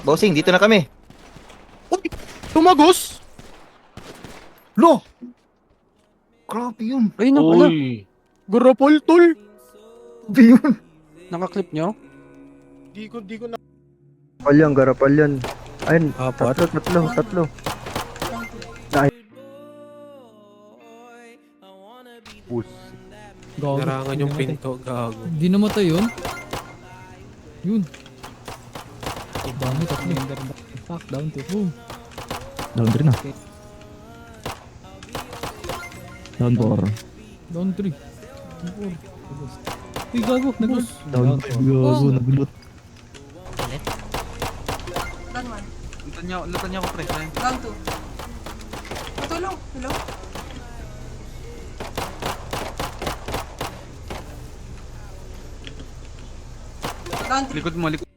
Bossing, dito na kami. Uy! Tumagos! Lo! Grabe yun. Ay, nang ala. Uy. Garapol, tol! Grabe yun. Nakaklip nyo? Di ko na... Garapal yan. Ayun, Apat. tatlo. Pus. Gago. Narangan yung pinto, gago. Hindi namatay yun. Yun. Dami, tatlo. Fuck, down to. Boom. Down 3 na. Down 4. Down 3. Uy, gago, nagos. Down 5. Gago, nagulot. Down 1. Lutan niya ako, pre. Down 2. Matulong. Hello? Down 3. Likod mo, likod.